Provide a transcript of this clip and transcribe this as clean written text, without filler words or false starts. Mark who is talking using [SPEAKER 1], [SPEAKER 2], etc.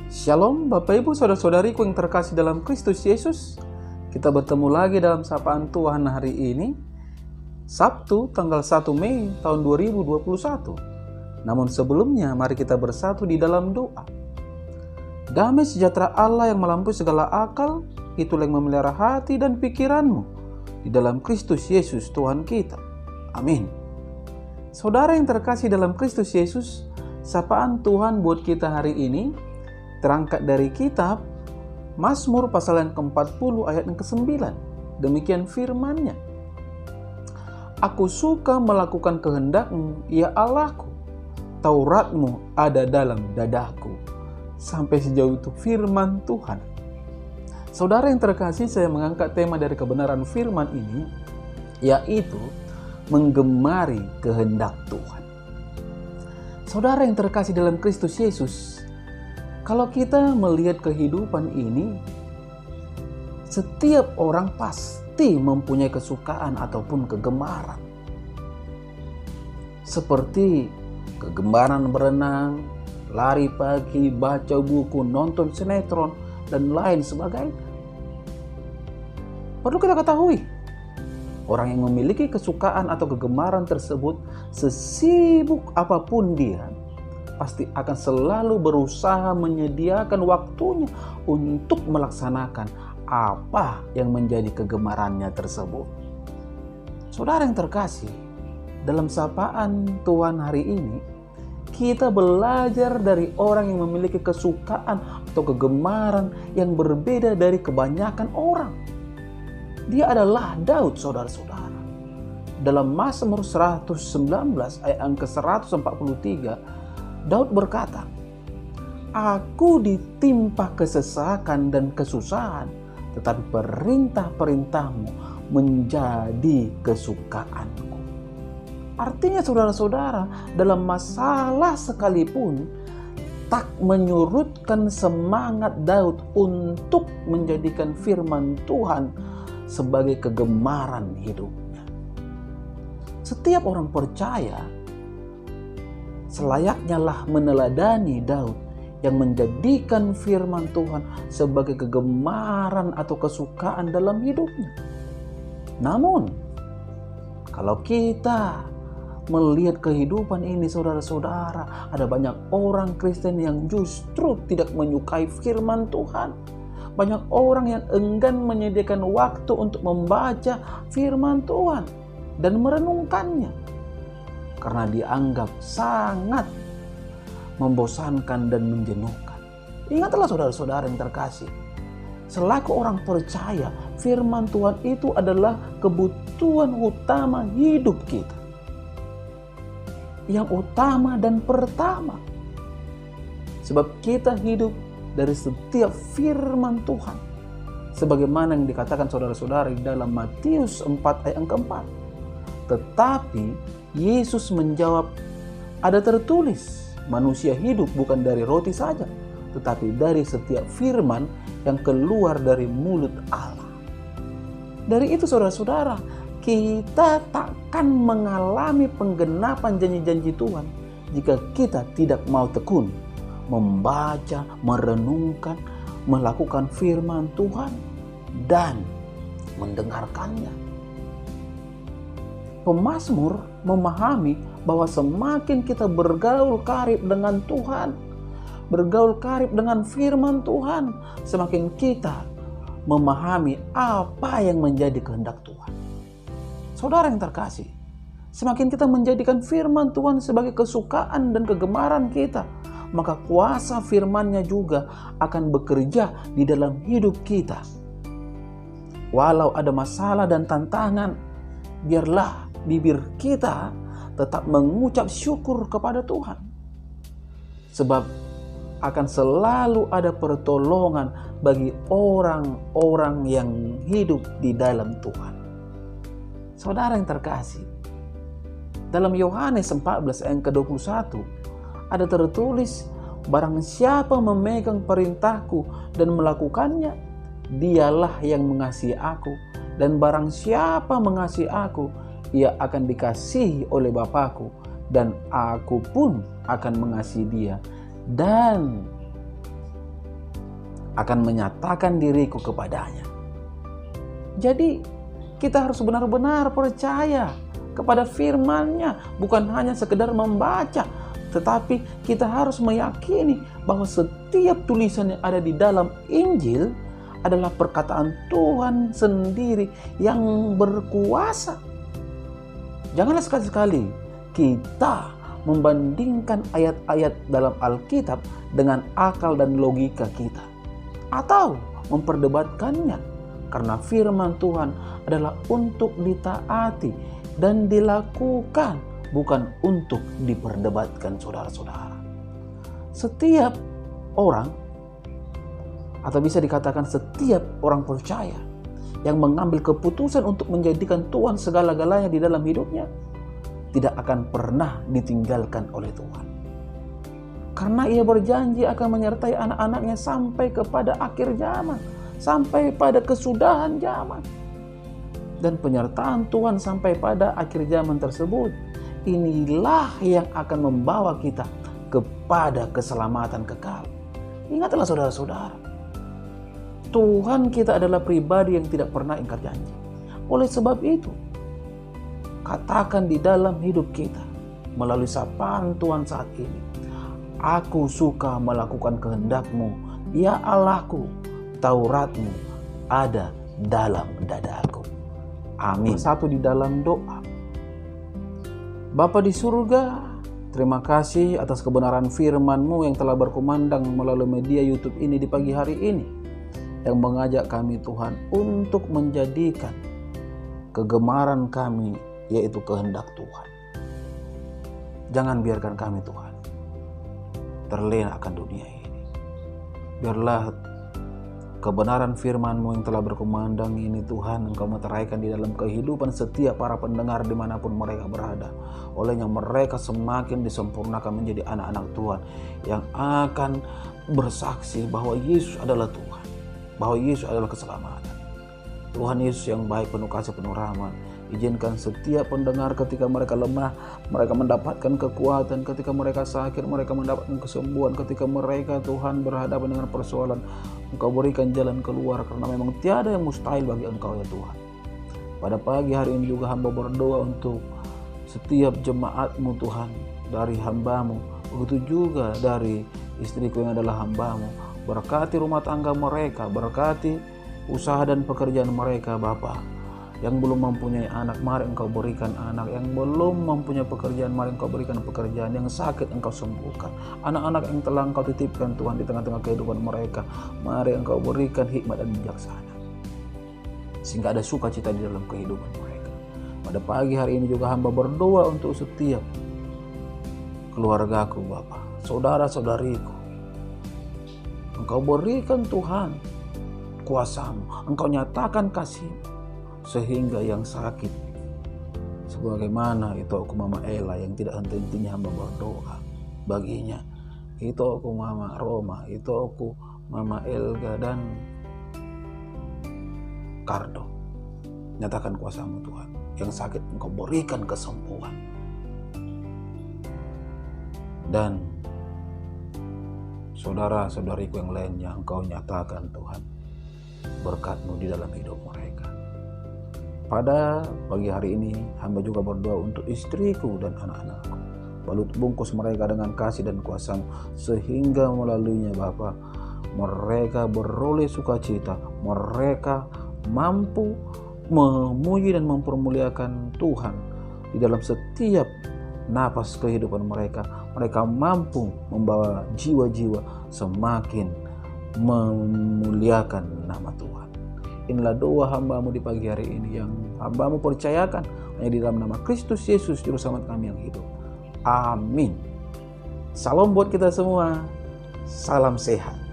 [SPEAKER 1] Shalom Bapak Ibu Saudara-saudariku yang terkasih dalam Kristus Yesus. Kita bertemu lagi dalam sapaan Tuhan hari ini, Sabtu tanggal 1 Mei tahun 2021. Namun sebelumnya mari kita bersatu di dalam doa. Damai sejahtera Allah yang melampaui segala akal, itulah yang memelihara hati dan pikiranmu di dalam Kristus Yesus Tuhan kita. Amin. Saudara yang terkasih dalam Kristus Yesus, sapaan Tuhan buat kita hari ini terangkat dari kitab Mazmur pasal yang ke-40 ayat yang ke-9. Demikian firman-Nya. Aku suka melakukan kehendak-Mu, ya Allahku. Taurat-Mu ada dalam dadaku. Sampai sejauh itu firman Tuhan. Saudara yang terkasih, saya mengangkat tema dari kebenaran firman ini, yaitu menggemari kehendak Tuhan. Saudara yang terkasih dalam Kristus Yesus, kalau kita melihat kehidupan ini, setiap orang pasti mempunyai kesukaan ataupun kegemaran. Seperti kegemaran berenang, lari pagi, baca buku, nonton sinetron, dan lain sebagainya. Perlu kita ketahui, orang yang memiliki kesukaan atau kegemaran tersebut, sesibuk apapun dia, pasti akan selalu berusaha menyediakan waktunya untuk melaksanakan apa yang menjadi kegemarannya tersebut. Saudara yang terkasih, dalam sapaan Tuhan hari ini, kita belajar dari orang yang memiliki kesukaan atau kegemaran yang berbeda dari kebanyakan orang. Dia adalah Daud, saudara-saudara. Dalam Mazmur 119 ayat yang ke-143, Daud berkata, aku ditimpa kesesakan dan kesusahan, tetapi perintah-perintah-Mu menjadi kesukaanku. Artinya saudara-saudara, dalam masalah sekalipun tak menyurutkan semangat Daud untuk menjadikan firman Tuhan sebagai kegemaran hidupnya. Setiap orang percaya selayaknya lah meneladani Daud yang menjadikan firman Tuhan sebagai kegemaran atau kesukaan dalam hidupnya. Namun, kalau kita melihat kehidupan ini, saudara-saudara, ada banyak orang Kristen yang justru tidak menyukai firman Tuhan. Banyak orang yang enggan menyediakan waktu untuk membaca firman Tuhan dan merenungkannya, karena dianggap sangat membosankan dan menjenuhkan. Ingatlah saudara-saudara yang terkasih, selaku orang percaya, firman Tuhan itu adalah kebutuhan utama hidup kita. Yang utama dan pertama. Sebab kita hidup dari setiap firman Tuhan. Sebagaimana yang dikatakan saudara-saudara di dalam Matius 4 ayat yang ke-4. Tetapi Yesus menjawab, ada tertulis, manusia hidup bukan dari roti saja, tetapi dari setiap firman yang keluar dari mulut Allah. Dari itu saudara-saudara, kita takkan mengalami penggenapan janji-janji Tuhan jika kita tidak mau tekun membaca, merenungkan, melakukan firman Tuhan, dan mendengarkannya. Pemazmur memahami bahwa semakin kita bergaul karib dengan Tuhan, bergaul karib dengan firman Tuhan, semakin kita memahami apa yang menjadi kehendak Tuhan. Saudara yang terkasih, semakin kita menjadikan firman Tuhan sebagai kesukaan dan kegemaran kita, maka kuasa firman-Nya juga akan bekerja di dalam hidup kita. Walau ada masalah dan tantangan, biarlah bibir kita tetap mengucap syukur kepada Tuhan. Sebab akan selalu ada pertolongan bagi orang-orang yang hidup di dalam Tuhan. Saudara yang terkasih, dalam Yohanes 14 ayat ke-21 ada tertulis, barang siapa memegang perintahku dan melakukannya, dialah yang mengasihi aku, dan barang siapa mengasihi aku, ia akan dikasihi oleh Bapa-Ku, dan aku pun akan mengasihi dia dan akan menyatakan diriku kepadanya. Jadi kita harus benar-benar percaya kepada firman-Nya, bukan hanya sekedar membaca, tetapi kita harus meyakini bahwa setiap tulisan yang ada di dalam Injil adalah perkataan Tuhan sendiri yang berkuasa. Janganlah sekali-sekali kita membandingkan ayat-ayat dalam Alkitab dengan akal dan logika kita, atau memperdebatkannya, karena firman Tuhan adalah untuk ditaati dan dilakukan, bukan untuk diperdebatkan, saudara-saudara. Setiap orang, atau bisa dikatakan setiap orang percaya yang mengambil keputusan untuk menjadikan Tuhan segala-galanya di dalam hidupnya, tidak akan pernah ditinggalkan oleh Tuhan. Karena Ia berjanji akan menyertai anak-anaknya sampai kepada akhir zaman, sampai pada kesudahan zaman. Dan penyertaan Tuhan sampai pada akhir zaman tersebut, inilah yang akan membawa kita kepada keselamatan kekal. Ingatlah saudara-saudara, Tuhan kita adalah pribadi yang tidak pernah ingkar janji. Oleh sebab itu, katakan di dalam hidup kita melalui sapaan Tuhan saat ini, aku suka melakukan kehendak-Mu, ya Allahku, Taurat-Mu ada dalam dadaku. Amin. Satu di dalam doa. Bapa di surga, terima kasih atas kebenaran firman-Mu yang telah berkumandang melalui media YouTube ini di pagi hari ini, yang mengajak kami Tuhan untuk menjadikan kegemaran kami, yaitu kehendak Tuhan. Jangan biarkan kami Tuhan terlena akan dunia ini. Biarlah kebenaran firman-Mu yang telah berkumandang ini Tuhan, Engkau meteraikan di dalam kehidupan setiap para pendengar dimanapun mereka berada. Olehnya mereka semakin disempurnakan menjadi anak-anak Tuhan yang akan bersaksi bahwa Yesus adalah Tuhan, bahwa Yesus adalah keselamatan. Tuhan Yesus yang baik, penuh kasih, penuh rahmat, izinkan setiap pendengar ketika mereka lemah, mereka mendapatkan kekuatan. Ketika mereka sakit, mereka mendapatkan kesembuhan. Ketika mereka Tuhan berhadapan dengan persoalan, Engkau berikan jalan keluar, karena memang tiada yang mustahil bagi Engkau ya Tuhan. Pada pagi hari ini juga hamba berdoa untuk setiap jemaat-Mu Tuhan, dari hamba-Mu, begitu juga dari istriku yang adalah hamba-Mu. Berkati rumah tangga mereka, berkati usaha dan pekerjaan mereka Bapa. Yang belum mempunyai anak, mari Engkau berikan anak. Yang belum mempunyai pekerjaan, mari Engkau berikan pekerjaan. Yang sakit Engkau sembuhkan. Anak-anak yang telah Engkau titipkan Tuhan di tengah-tengah kehidupan mereka, mari Engkau berikan hikmat dan bijaksana, sehingga ada sukacita di dalam kehidupan mereka. Pada pagi hari ini juga hamba berdoa untuk setiap keluargaku Bapa, saudara-saudariku. Engkau berikan Tuhan kuasa-Mu, Engkau nyatakan kasih-Mu, sehingga yang sakit, sebagaimana itu aku Mama Ella yang tidak henti-hentinya hamba berdoa baginya, itu aku Mama Roma, itu aku Mama Elga dan Kardo. Nyatakan kuasa-Mu Tuhan, yang sakit Engkau berikan kesembuhan. Dan saudara-saudariku yang lainnya, Engkau nyatakan Tuhan berkat-Mu di dalam hidup mereka. Pada pagi hari ini hamba juga berdoa untuk istriku dan anak-anakku. Balut bungkus mereka dengan kasih dan kuasa-Mu, sehingga melaluinya Bapa, mereka beroleh sukacita, mereka mampu memuji dan mempermuliakan Tuhan di dalam setiap napas kehidupan mereka. Mereka mampu membawa jiwa-jiwa semakin memuliakan nama Tuhan. Inilah doa hamba-Mu di pagi hari ini yang hamba-Mu percayakan hanya di dalam nama Kristus Yesus, Juru Selamat kami yang hidup. Amin. Salam buat kita semua. Salam sehat.